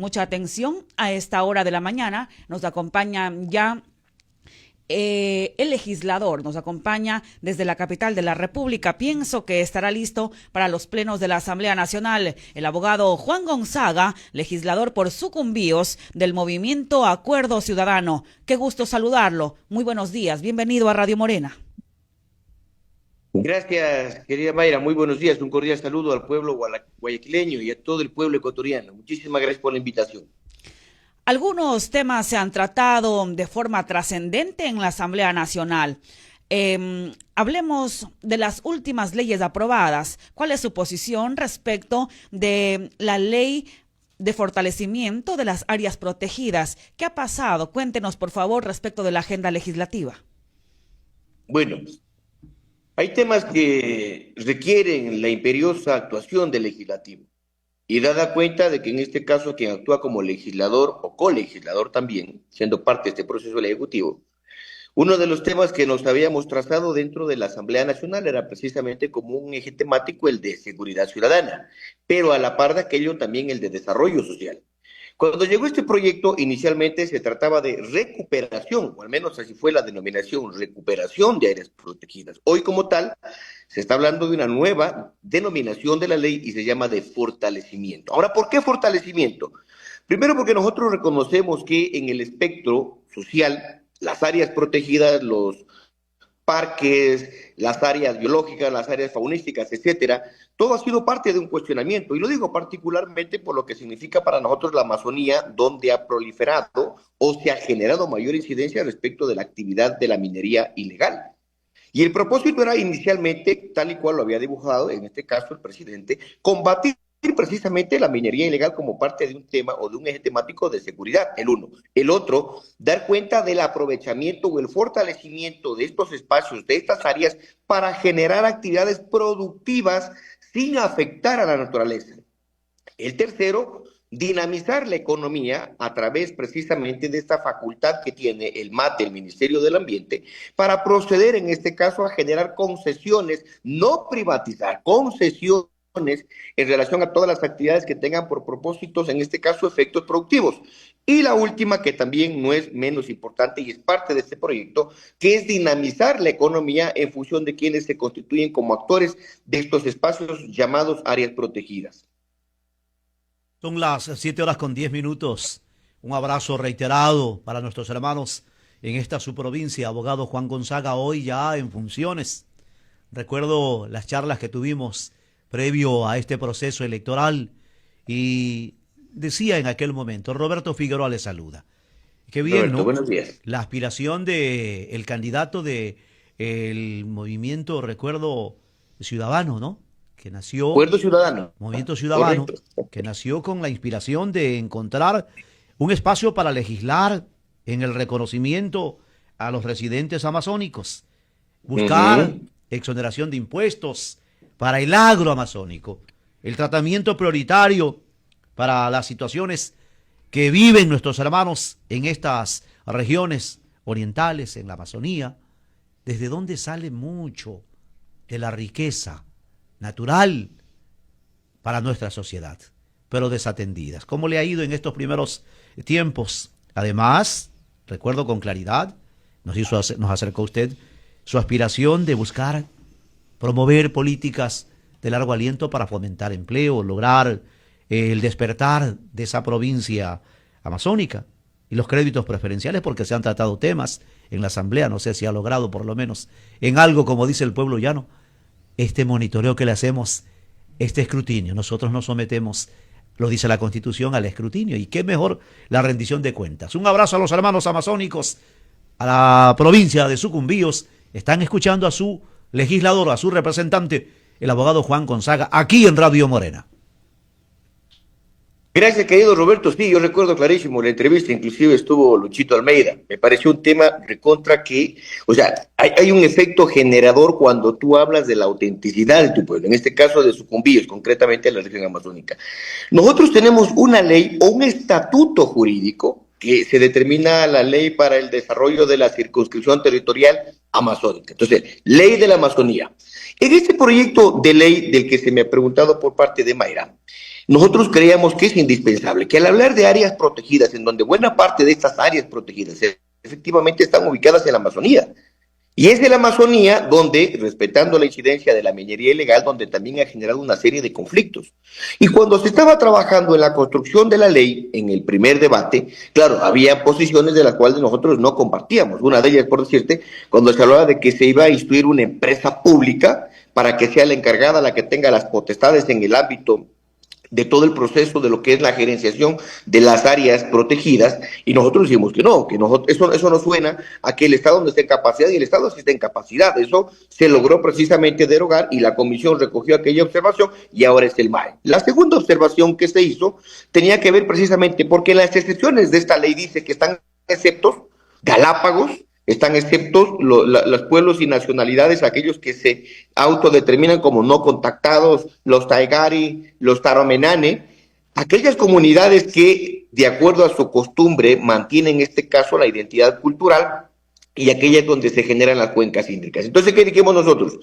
Mucha atención a esta hora de la mañana. Nos acompaña ya el legislador, nos acompaña desde la capital de la República. Pienso que estará listo para los plenos de la Asamblea Nacional. El abogado Juan Gonzaga, legislador por Sucumbíos del Movimiento Acuerdo Ciudadano. Qué gusto saludarlo. Muy buenos días. Bienvenido a Radio Morena. Gracias, querida Mayra. Muy buenos días. Un cordial saludo al pueblo guayaquileño y a todo el pueblo ecuatoriano. Muchísimas gracias por la invitación. Algunos temas se han tratado de forma trascendente en la Asamblea Nacional. Hablemos de las últimas leyes aprobadas. ¿Cuál es su posición respecto de la ley de fortalecimiento de las áreas protegidas? ¿Qué ha pasado? Cuéntenos, por favor, respecto de la agenda legislativa. Bueno, hay temas que requieren la imperiosa actuación del legislativo. Y dada cuenta de que en este caso quien actúa como legislador o colegislador también, siendo parte de este proceso del Ejecutivo, uno de los temas que nos habíamos trazado dentro de la Asamblea Nacional era precisamente como un eje temático el de seguridad ciudadana, pero a la par de aquello también el de desarrollo social. Cuando llegó este proyecto, inicialmente se trataba de recuperación, o al menos así fue la denominación, recuperación de áreas protegidas. Hoy como tal, se está hablando de una nueva denominación de la ley y se llama de fortalecimiento. Ahora, ¿por qué fortalecimiento? Primero porque nosotros reconocemos que en el espectro social, las áreas protegidas, los parques, las áreas biológicas, las áreas faunísticas, etcétera, todo ha sido parte de un cuestionamiento, y lo digo particularmente por lo que significa para nosotros la Amazonía, donde ha proliferado o se ha generado mayor incidencia respecto de la actividad de la minería ilegal. Y el propósito era inicialmente, tal y cual lo había dibujado, en este caso el presidente, combatir precisamente la minería ilegal como parte de un tema o de un eje temático de seguridad, el uno. El otro, dar cuenta del aprovechamiento o el fortalecimiento de estos espacios, de estas áreas, para generar actividades productivas sin afectar a la naturaleza. El tercero, dinamizar la economía a través precisamente de esta facultad que tiene el MAT, el Ministerio del Ambiente, para proceder en este caso a generar concesiones, no privatizar, concesiones en relación a todas las actividades que tengan por propósitos, en este caso, efectos productivos. Y la última, que también no es menos importante y es parte de este proyecto, que es dinamizar la economía en función de quienes se constituyen como actores de estos espacios llamados áreas protegidas. Son las 7:10. Un abrazo reiterado para nuestros hermanos en esta su provincia. Abogado Juan Gonzaga, hoy ya en funciones. Recuerdo las charlas que tuvimos previo a este proceso electoral y decía en aquel momento, Roberto Figueroa le saluda. Qué bien, Roberto, ¿no? buenos días. La aspiración de el candidato de el movimiento, recuerdo, ciudadano, ¿no? Que nació, Acuerdo Ciudadano. Movimiento Ciudadano, Correcto. que nació con la inspiración de encontrar un espacio para legislar en el reconocimiento a los residentes amazónicos, buscar exoneración de impuestos para el agro amazónico, el tratamiento prioritario para las situaciones que viven nuestros hermanos en estas regiones orientales, en la Amazonía, desde donde sale mucho de la riqueza natural para nuestra sociedad, pero desatendidas. ¿Cómo le ha ido en estos primeros tiempos? Además, recuerdo con claridad, nos acercó usted su aspiración de buscar promover políticas de largo aliento para fomentar empleo, lograr el despertar de esa provincia amazónica y los créditos preferenciales, porque se han tratado temas en la Asamblea, no sé si ha logrado por lo menos en algo, como dice el pueblo llano, este monitoreo que le hacemos, este escrutinio. Nosotros nos sometemos, lo dice la Constitución, al escrutinio, y qué mejor la rendición de cuentas. Un abrazo a los hermanos amazónicos, a la provincia de Sucumbíos. Están escuchando a su legislador, a su representante, el abogado Juan Gonzaga, aquí en Radio Morena. Gracias, querido Roberto. Sí, yo recuerdo clarísimo la entrevista, inclusive estuvo Luchito Almeida. Me pareció un tema recontra que, o sea, hay un efecto generador cuando tú hablas de la autenticidad de tu pueblo, en este caso de Sucumbíos, concretamente de la región amazónica. Nosotros tenemos una ley o un estatuto jurídico que se determina la ley para el desarrollo de la circunscripción territorial amazónica. Entonces, ley de la Amazonía. En este proyecto de ley del que se me ha preguntado por parte de Mayra, nosotros creíamos que es indispensable que al hablar de áreas protegidas, en donde buena parte de estas áreas protegidas efectivamente están ubicadas en la Amazonía, y es de la Amazonía donde, respetando la incidencia de la minería ilegal, donde también ha generado una serie de conflictos. Y cuando se estaba trabajando en la construcción de la ley, en el primer debate, claro, había posiciones de las cuales nosotros no compartíamos. Una de ellas, por decirte, cuando se hablaba de que se iba a instituir una empresa pública para que sea la encargada, la que tenga las potestades en el ámbito de todo el proceso de lo que es la gerenciación de las áreas protegidas, y nosotros decimos que no, eso no suena a que el Estado no esté en capacidad, y el Estado sí está en capacidad. Eso se logró precisamente derogar, y la comisión recogió aquella observación, y ahora es el MAE. La segunda observación que se hizo tenía que ver precisamente porque en las excepciones de esta ley dice que están exceptos Galápagos, están exceptos los pueblos y nacionalidades, aquellos que se autodeterminan como no contactados, los Taigari, los Taromenane, aquellas comunidades que, de acuerdo a su costumbre, mantienen en este caso la identidad cultural, y aquellas donde se generan las cuencas hídricas. Entonces, ¿qué dijimos nosotros?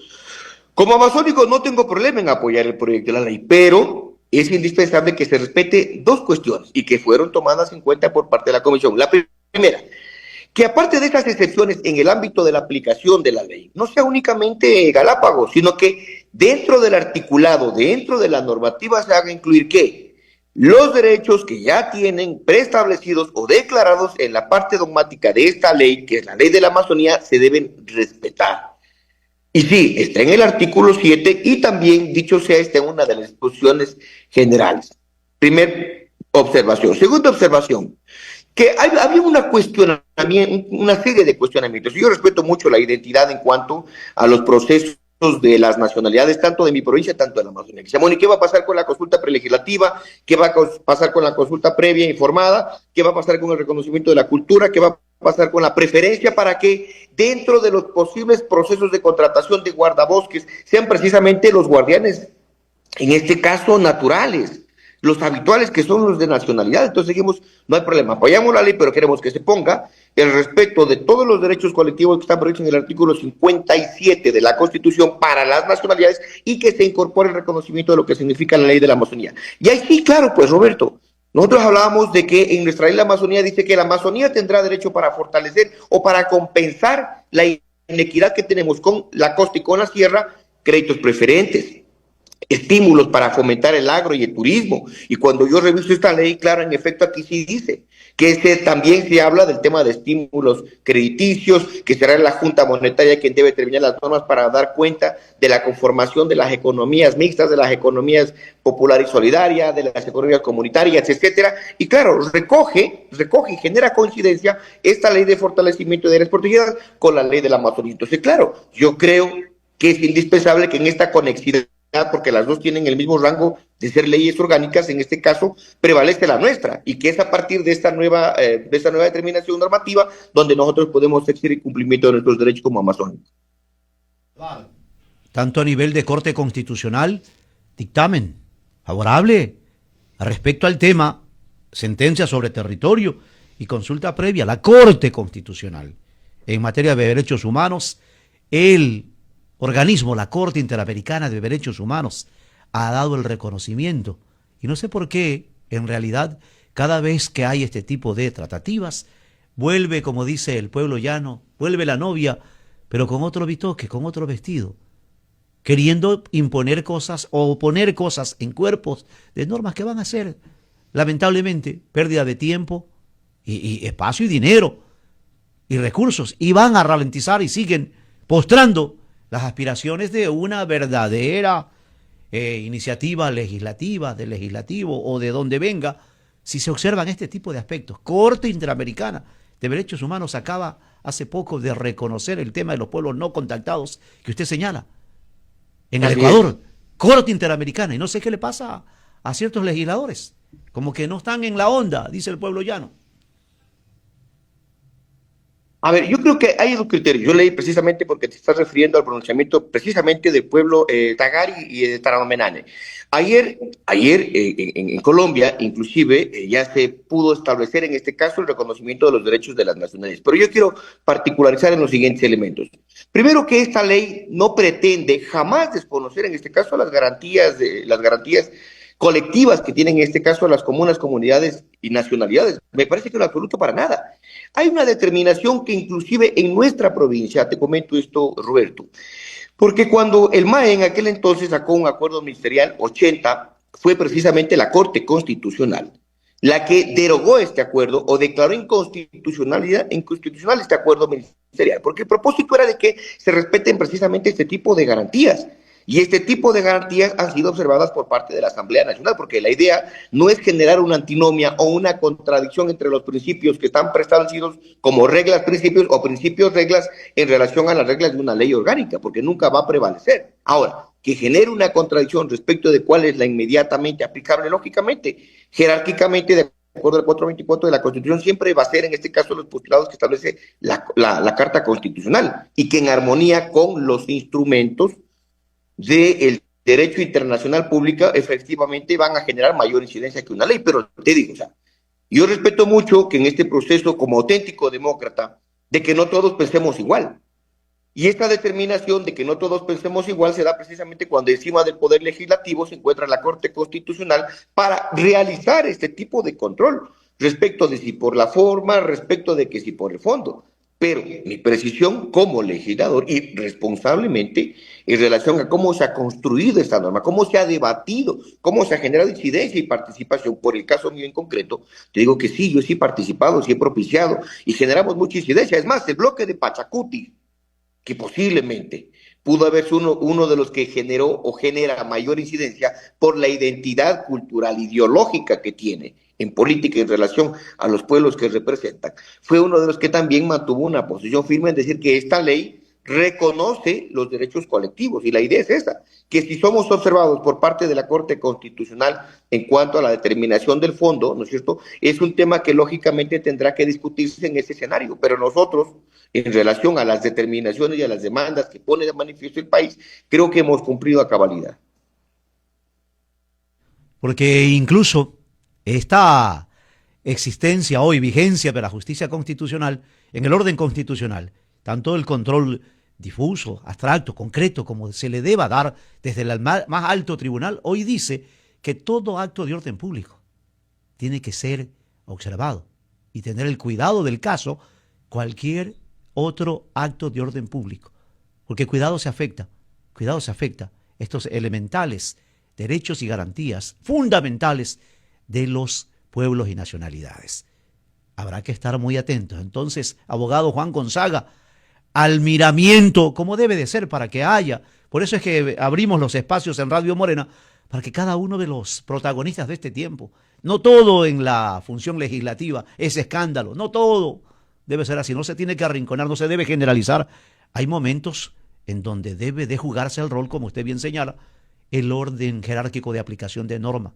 Como amazónicos no tengo problema en apoyar el proyecto de la ley, pero es indispensable que se respete dos cuestiones y que fueron tomadas en cuenta por parte de la comisión. La primera, que aparte de estas excepciones en el ámbito de la aplicación de la ley, no sea únicamente Galápagos, sino que dentro del articulado, dentro de la normativa, se haga incluir que los derechos que ya tienen preestablecidos o declarados en la parte dogmática de esta ley, que es la ley de la Amazonía, se deben respetar. Y sí, está en el artículo 7, y también, dicho sea, está en una de las disposiciones generales. Primer observación. Segunda observación, que había una serie de cuestionamientos. Yo respeto mucho la identidad en cuanto a los procesos de las nacionalidades, tanto de mi provincia, tanto de la Amazonía. ¿Y qué va a pasar con la consulta prelegislativa? ¿Qué va a pasar con la consulta previa informada? ¿Qué va a pasar con el reconocimiento de la cultura? ¿Qué va a pasar con la preferencia para que dentro de los posibles procesos de contratación de guardabosques sean precisamente los guardianes, en este caso naturales, los habituales, que son los de nacionalidad? Entonces dijimos, no hay problema, apoyamos la ley, pero queremos que se ponga el respeto de todos los derechos colectivos que están previstos en el artículo 57 de la Constitución para las nacionalidades, y que se incorpore el reconocimiento de lo que significa la ley de la Amazonía. Y ahí sí, claro, pues Roberto, nosotros hablábamos de que en nuestra ley la Amazonía dice que la Amazonía tendrá derecho para fortalecer o para compensar la inequidad que tenemos con la costa y con la sierra, créditos preferentes, estímulos para fomentar el agro y el turismo. Y cuando yo reviso esta ley, claro, en efecto aquí sí dice que también se habla del tema de estímulos crediticios, que será la Junta Monetaria quien debe determinar las normas para dar cuenta de la conformación de las economías mixtas, de las economías popular y solidaria, de las economías comunitarias, etcétera. Y claro, recoge y genera coincidencia esta ley de fortalecimiento de áreas protegidas con la ley de la Amazonía. Entonces, claro, yo creo que es indispensable que en esta conexidad, porque las dos tienen el mismo rango de ser leyes orgánicas, en este caso prevalece la nuestra, y que es a partir de esta nueva determinación normativa donde nosotros podemos exigir el cumplimiento de nuestros derechos como amazónicos. Tanto a nivel de Corte Constitucional, dictamen favorable respecto al tema, sentencia sobre territorio y consulta previa. La Corte Constitucional en materia de derechos humanos, el organismo, la Corte Interamericana de Derechos Humanos, ha dado el reconocimiento. Y no sé por qué, en realidad, cada vez que hay este tipo de tratativas, vuelve, como dice el pueblo llano, vuelve la novia, pero con otro bitoque, con otro vestido, queriendo imponer cosas o poner cosas en cuerpos de normas que van a ser, lamentablemente, pérdida de tiempo y espacio y dinero y recursos, y van a ralentizar y siguen postrando las aspiraciones de una verdadera iniciativa legislativa, del legislativo o de donde venga, si se observan este tipo de aspectos. Corte Interamericana de Derechos Humanos acaba hace poco de reconocer el tema de los pueblos no contactados que usted señala. En el Ecuador, Corte Interamericana, y no sé qué le pasa a ciertos legisladores, como que no están en la onda, dice el pueblo llano. A ver, yo creo que hay dos criterios. Yo leí precisamente porque te estás refiriendo al pronunciamiento precisamente del pueblo Tagari y de Taranomenane. Ayer en Colombia, inclusive, ya se pudo establecer en este caso el reconocimiento de los derechos de las nacionalidades. Pero yo quiero particularizar en los siguientes elementos. Primero, que esta ley no pretende jamás desconocer, en este caso, las garantías colectivas que tienen en este caso las comunas, comunidades y nacionalidades. Me parece que no es absoluto para nada. Hay una determinación que inclusive en nuestra provincia, te comento esto, Roberto, porque cuando el MAE en aquel entonces sacó un acuerdo ministerial 80, fue precisamente la Corte Constitucional la que derogó este acuerdo o declaró inconstitucional este acuerdo ministerial, porque el propósito era de que se respeten precisamente este tipo de garantías. Y este tipo de garantías han sido observadas por parte de la Asamblea Nacional, porque la idea no es generar una antinomia o una contradicción entre los principios que están preestablecidos como reglas, principios o principios, reglas en relación a las reglas de una ley orgánica, porque nunca va a prevalecer. Ahora, que genere una contradicción respecto de cuál es la inmediatamente aplicable, lógicamente, jerárquicamente, de acuerdo al 424 de la Constitución, siempre va a ser, en este caso, los postulados que establece la Carta Constitucional y que en armonía con los instrumentos del derecho internacional público efectivamente van a generar mayor incidencia que una ley. Pero te digo, o sea, yo respeto mucho que en este proceso, como auténtico demócrata, de que no todos pensemos igual. Y esta determinación de que no todos pensemos igual se da precisamente cuando encima del Poder Legislativo se encuentra la Corte Constitucional para realizar este tipo de control respecto de si por la forma, respecto de que si por el fondo. Pero mi precisión como legislador y responsablemente en relación a cómo se ha construido esta norma, cómo se ha debatido, cómo se ha generado incidencia y participación, por el caso mío en concreto, te digo que sí, yo sí he participado, sí he propiciado y generamos mucha incidencia. Es más, el bloque de Pachacuti, que posiblemente pudo haber sido uno de los que generó o genera mayor incidencia por la identidad cultural, ideológica que tiene en política en relación a los pueblos que representan. Fue uno de los que también mantuvo una posición firme en decir que esta ley reconoce los derechos colectivos, y la idea es esa, que si somos observados por parte de la Corte Constitucional en cuanto a la determinación del fondo, ¿no es cierto?, es un tema que lógicamente tendrá que discutirse en ese escenario, pero nosotros, en relación a las determinaciones y a las demandas que pone de manifiesto el país, creo que hemos cumplido a cabalidad. Porque incluso esta existencia hoy, vigencia de la justicia constitucional, en el orden constitucional, tanto el control difuso, abstracto, concreto, como se le deba dar desde el más alto tribunal, hoy dice que todo acto de orden público tiene que ser observado y tener el cuidado del caso cualquier otro acto de orden público, porque cuidado se afecta estos elementales derechos y garantías fundamentales de los pueblos y nacionalidades. Habrá que estar muy atentos. Entonces, abogado Juan Gonzaga, al miramiento, como debe de ser para que haya. Por eso es que abrimos los espacios en Radio Morena, para que cada uno de los protagonistas de este tiempo, no todo en la función legislativa es escándalo, no todo debe ser así, no se tiene que arrinconar, no se debe generalizar. Hay momentos en donde debe de jugarse el rol, como usted bien señala, el orden jerárquico de aplicación de norma.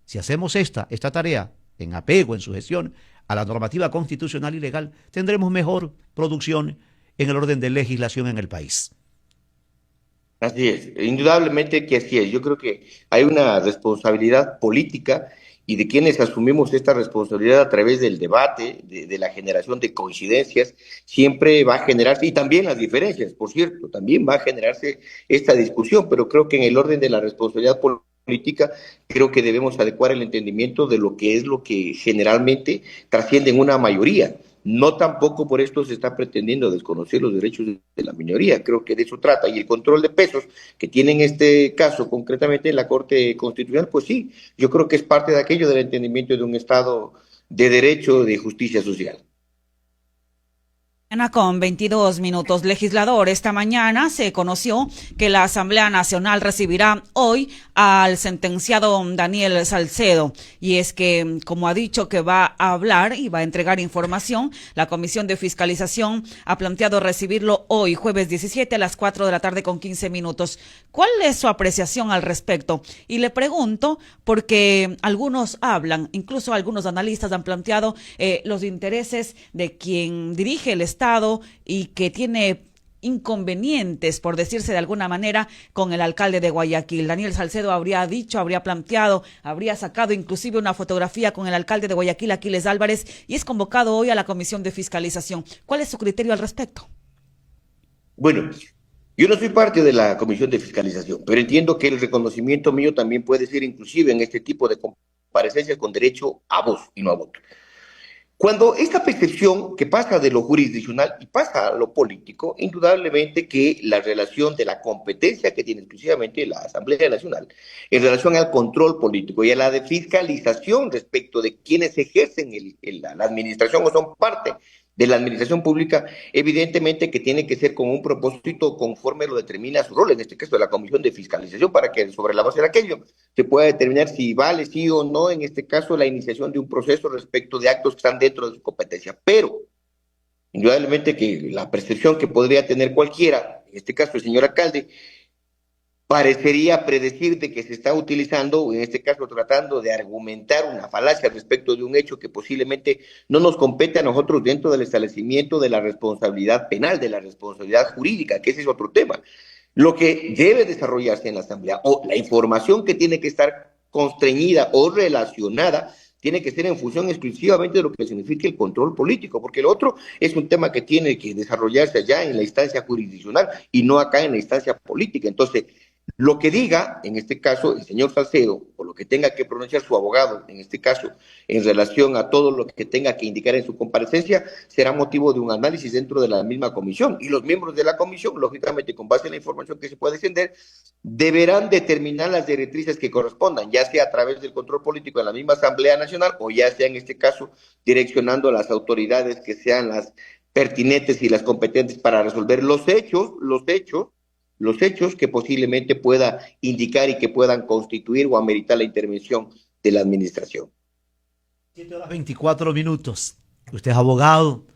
Si hacemos esta tarea en apego, en sujeción a la normativa constitucional y legal, tendremos mejor producción en el orden de legislación en el país. Así es, indudablemente que así es. Yo creo que hay una responsabilidad política y de quienes asumimos esta responsabilidad a través del debate, de la generación de coincidencias, siempre va a generarse, y también las diferencias, por cierto, también va a generarse esta discusión, pero creo que en el orden de la responsabilidad política, creo que debemos adecuar el entendimiento de lo que es lo que generalmente trasciende en una mayoría. No tampoco por esto se está pretendiendo desconocer los derechos de la minoría, creo que de eso trata, y el control de pesos que tiene en este caso, concretamente en la Corte Constitucional, pues sí, yo creo que es parte de aquello del entendimiento de un Estado de derecho, de justicia social. Con 22 minutos, legislador, esta mañana se conoció que la Asamblea Nacional recibirá hoy al sentenciado Daniel Salcedo, y es que, como ha dicho que va a hablar y va a entregar información, la Comisión de Fiscalización ha planteado recibirlo hoy, jueves 17 a las 4 de la tarde con 15 minutos. ¿Cuál es su apreciación al respecto? Y le pregunto porque algunos hablan, incluso algunos analistas han planteado los intereses de quien dirige el Estado y que tiene inconvenientes, por decirse de alguna manera, con el alcalde de Guayaquil. Daniel Salcedo habría dicho, habría planteado, habría sacado inclusive una fotografía con el alcalde de Guayaquil, Aquiles Álvarez, y es convocado hoy a la Comisión de Fiscalización. ¿Cuál es su criterio al respecto? Bueno, Yo no soy parte de la Comisión de Fiscalización, pero entiendo que el reconocimiento mío también puede ser inclusive en este tipo de comparecencias con derecho a voz y no a voto. Cuando esta percepción que pasa de lo jurisdiccional y pasa a lo político, indudablemente que la relación de la competencia que tiene exclusivamente la Asamblea Nacional en relación al control político y a la de fiscalización respecto de quienes ejercen la administración o son parte de la administración pública, evidentemente que tiene que ser con un propósito conforme lo determina su rol, en este caso de la Comisión de Fiscalización, para que sobre la base de aquello se pueda determinar si vale sí o no, en este caso, la iniciación de un proceso respecto de actos que están dentro de su competencia. Pero, indudablemente que la percepción que podría tener cualquiera, en este caso el señor alcalde, parecería predecir de que se está utilizando, o en este caso tratando de argumentar una falacia respecto de un hecho que posiblemente no nos compete a nosotros dentro del establecimiento de la responsabilidad penal, de la responsabilidad jurídica, que ese es otro tema. Lo que debe desarrollarse en la Asamblea, o la información que tiene que estar constreñida o relacionada, tiene que ser en función exclusivamente de lo que significa el control político, porque el otro es un tema que tiene que desarrollarse allá en la instancia jurisdiccional y no acá en la instancia política. Entonces, lo que diga, en este caso, el señor Salcedo, o lo que tenga que pronunciar su abogado, en este caso, en relación a todo lo que tenga que indicar en su comparecencia, será motivo de un análisis dentro de la misma comisión. Y los miembros de la comisión, lógicamente, con base en la información que se puede extender, deberán determinar las directrices que correspondan, ya sea a través del control político en la misma Asamblea Nacional, o ya sea, en este caso, direccionando a las autoridades que sean las pertinentes y las competentes para resolver los hechos que posiblemente pueda indicar y que puedan constituir o ameritar la intervención de la administración. 7:24. Usted es abogado,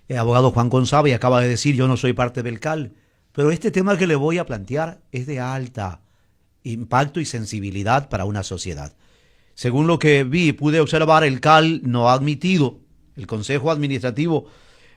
el abogado Juan González, y acaba de decir, yo no soy parte del CAL, pero este tema que le voy a plantear es de alta impacto y sensibilidad para una sociedad. Según lo que vi y pude observar, el CAL no ha admitido, el Consejo Administrativo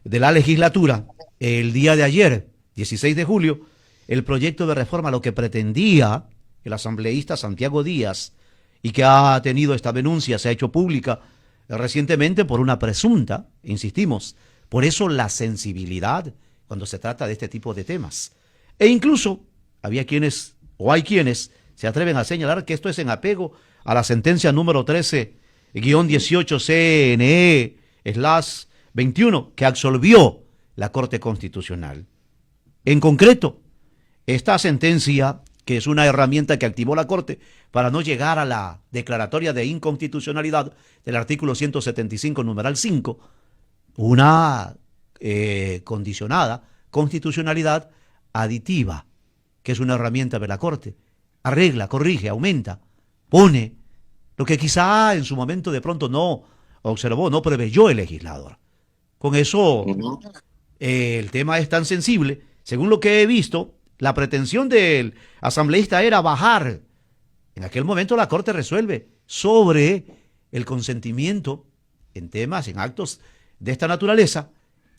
de la Legislatura, el día de ayer, 16 de julio, el proyecto de reforma, lo que pretendía el asambleísta Santiago Díaz, y que ha tenido esta denuncia, se ha hecho pública recientemente por una presunta, insistimos, por eso la sensibilidad cuando se trata de este tipo de temas. E incluso había quienes, o hay quienes, se atreven a señalar que esto es en apego a la sentencia número 13-18 CNE/21 que absolvió la Corte Constitucional. En concreto, esta sentencia, que es una herramienta que activó la Corte para no llegar a la declaratoria de inconstitucionalidad del artículo 175, numeral 5, una condicionada constitucionalidad aditiva, que es una herramienta de la Corte, arregla, corrige, aumenta, pone lo que quizá en su momento de pronto no observó, no preveyó el legislador. Con eso, el tema es tan sensible, según lo que he visto. La pretensión del asambleísta era bajar. En aquel momento la Corte resuelve sobre el consentimiento en temas, en actos de esta naturaleza,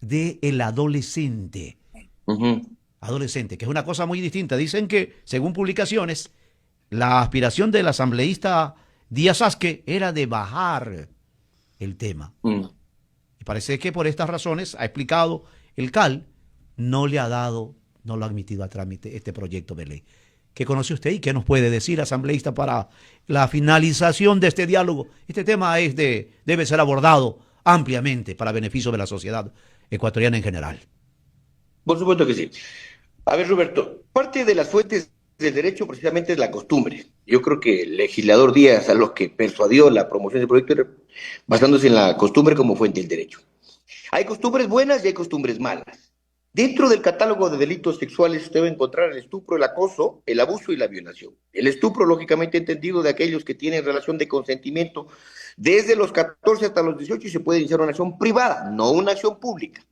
del adolescente. Adolescente, que es una cosa muy distinta. Dicen que, según publicaciones, la aspiración del asambleísta Díaz Asque era de bajar el tema. Y parece que por estas razones, ha explicado el CAL, no lo ha admitido a trámite este proyecto de ley. ¿Qué conoce usted y qué nos puede decir, asambleísta, para la finalización de este diálogo? Este tema debe ser abordado ampliamente para beneficio de la sociedad ecuatoriana en general. Por supuesto que sí. A ver, Roberto, parte de las fuentes del derecho precisamente es la costumbre. Yo creo que el legislador Díaz, a los que persuadió la promoción del proyecto, era basándose en la costumbre como fuente del derecho. Hay costumbres buenas y hay costumbres malas. Dentro del catálogo de delitos sexuales usted va a encontrar el estupro, el acoso, el abuso y la violación. El estupro, lógicamente entendido, de aquellos que tienen relación de consentimiento desde los 14 hasta los 18 y se puede iniciar una acción privada, no una acción pública.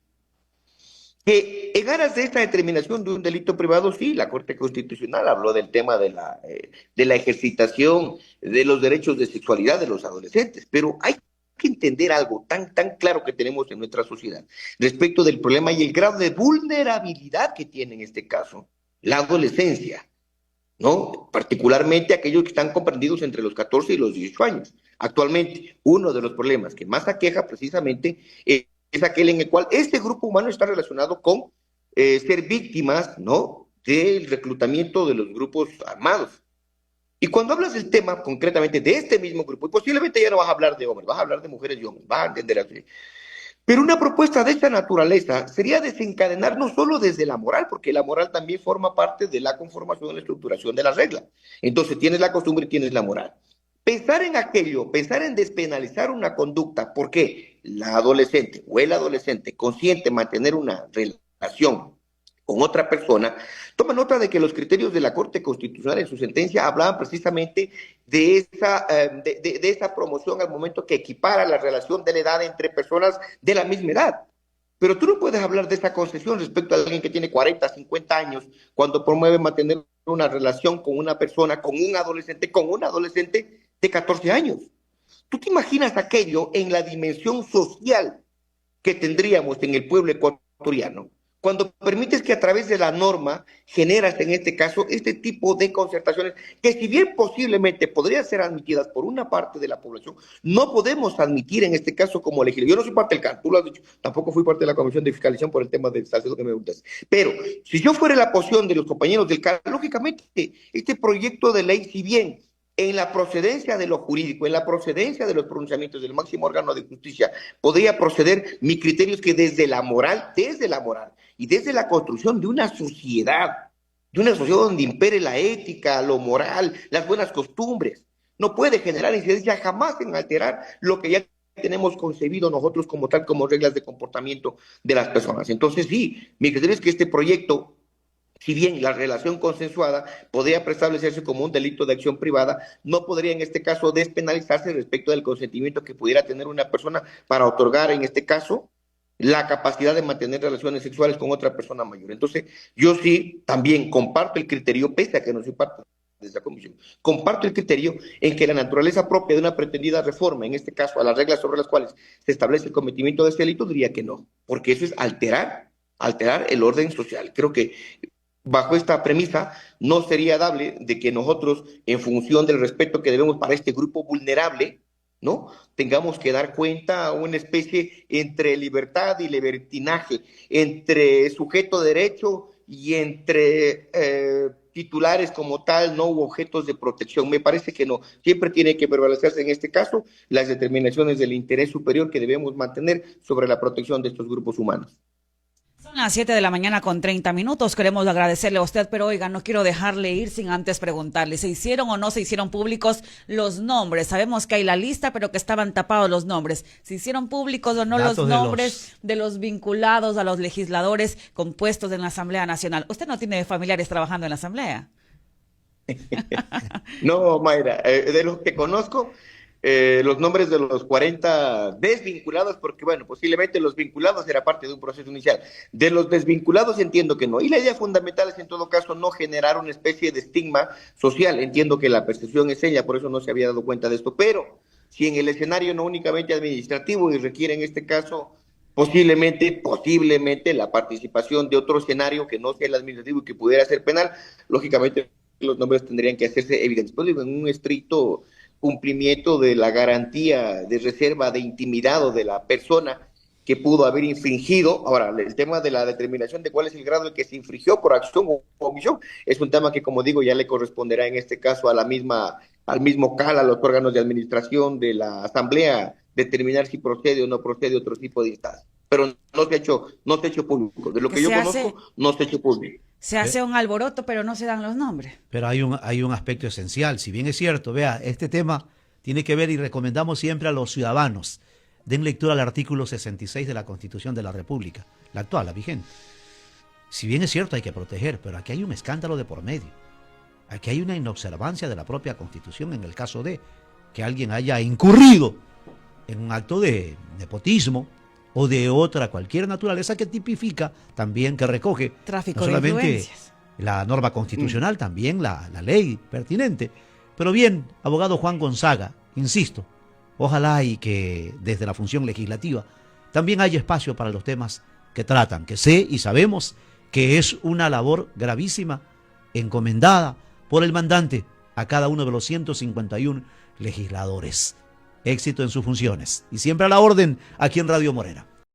Que en aras de esta determinación de un delito privado, sí, la Corte Constitucional habló del tema de la ejercitación de los derechos de sexualidad de los adolescentes, pero hay que entender algo tan claro que tenemos en nuestra sociedad respecto del problema y el grado de vulnerabilidad que tiene en este caso la adolescencia, ¿no? Particularmente aquellos que están comprendidos entre los 14 y los 18 años. Actualmente, uno de los problemas que más aqueja precisamente es aquel en el cual este grupo humano está relacionado con ser víctimas, ¿no?, del reclutamiento de los grupos armados. Y cuando hablas del tema concretamente de este mismo grupo, y posiblemente ya no vas a hablar de hombres, vas a hablar de mujeres y hombres, vas a entender así. Pero una propuesta de esta naturaleza sería desencadenar no solo desde la moral, porque la moral también forma parte de la conformación y la estructuración de las reglas. Entonces tienes la costumbre y tienes la moral. Pensar en aquello, pensar en despenalizar una conducta, porque la adolescente o el adolescente consiente mantener una relación con otra persona, toma nota de que los criterios de la Corte Constitucional en su sentencia hablaban precisamente de esa promoción al momento que equipara la relación de la edad entre personas de la misma edad. Pero tú no puedes hablar de esa concesión respecto a alguien que tiene 40, 50 años, cuando promueve mantener una relación con una persona, con un adolescente de 14 años. ¿Tú te imaginas aquello en la dimensión social que tendríamos en el pueblo ecuatoriano? Cuando permites que a través de la norma generas en este caso este tipo de concertaciones que si bien posiblemente podrían ser admitidas por una parte de la población, no podemos admitir en este caso como legislador. Yo no soy parte del CAN, tú lo has dicho, tampoco fui parte de la Comisión de Fiscalización por el tema del Salcedo que me preguntas. Pero si yo fuera la posición de los compañeros del CAN, lógicamente este proyecto de ley, si bien en la procedencia de lo jurídico, en la procedencia de los pronunciamientos del máximo órgano de justicia, podría proceder. Mi criterio es que desde la moral y desde la construcción de una sociedad donde impere la ética, lo moral, las buenas costumbres, no puede generar incidencia jamás en alterar lo que ya tenemos concebido nosotros como tal, como reglas de comportamiento de las personas. Entonces sí, mi criterio es que este proyecto, si bien la relación consensuada podría preestablecerse como un delito de acción privada, no podría en este caso despenalizarse respecto del consentimiento que pudiera tener una persona para otorgar en este caso la capacidad de mantener relaciones sexuales con otra persona mayor. Entonces, yo sí también comparto el criterio, pese a que no soy parte de esa comisión, comparto el criterio en que la naturaleza propia de una pretendida reforma, en este caso a las reglas sobre las cuales se establece el cometimiento de este delito, diría que no, porque eso es alterar el orden social. Creo que bajo esta premisa, no sería dable de que nosotros, en función del respeto que debemos para este grupo vulnerable, ¿no?, tengamos que dar cuenta a una especie entre libertad y libertinaje, entre sujeto de derecho y entre titulares como tal, no objetos de protección. Me parece que no. Siempre tiene que prevalecerse en este caso las determinaciones del interés superior que debemos mantener sobre la protección de estos grupos humanos. Son las 7:30 a.m. Queremos agradecerle a usted, pero oiga, no quiero dejarle ir sin antes preguntarle, ¿se hicieron o no se hicieron públicos los nombres? Sabemos que hay la lista, pero que estaban tapados los nombres. ¿Se hicieron públicos o no los nombres de los vinculados a los legisladores compuestos en la Asamblea Nacional? ¿Usted no tiene familiares trabajando en la Asamblea? No, Mayra, de los que conozco, los nombres de los 40 desvinculados, porque bueno, posiblemente los vinculados era parte de un proceso inicial. De los desvinculados entiendo que no. Y la idea fundamental es en todo caso no generar una especie de estigma social. Entiendo que la percepción es ella, por eso no se había dado cuenta de esto. Pero si en el escenario no únicamente administrativo y requiere en este caso posiblemente la participación de otro escenario que no sea el administrativo y que pudiera ser penal, lógicamente los nombres tendrían que hacerse evidentes. Pues digo, en un estricto cumplimiento de la garantía de reserva de intimidad o de la persona que pudo haber infringido. Ahora, el tema de la determinación de cuál es el grado en que se infringió por acción o omisión es un tema que, como digo, ya le corresponderá en este caso al mismo CAL, a los órganos de administración de la Asamblea, determinar si procede o no procede otro tipo de instancia. Pero no se ha hecho público. De lo que yo conozco, no se ha hecho público. Se hace un alboroto, pero no se dan los nombres. Pero hay un aspecto esencial. Si bien es cierto, vea, este tema tiene que ver y recomendamos siempre a los ciudadanos. Den lectura al artículo 66 de la Constitución de la República, la actual, la vigente. Si bien es cierto, hay que proteger, pero aquí hay un escándalo de por medio. Aquí hay una inobservancia de la propia Constitución en el caso de que alguien haya incurrido en un acto de nepotismo o de otra cualquier naturaleza que tipifica también, que recoge tráfico no solamente de influencias, la norma constitucional, también la ley pertinente. Pero bien, abogado Juan Gonzaga, insisto, ojalá y que desde la función legislativa también haya espacio para los temas que tratan, que sé y sabemos que es una labor gravísima encomendada por el mandante a cada uno de los 151 legisladores. Éxito en sus funciones y siempre a la orden aquí en Radio Morena.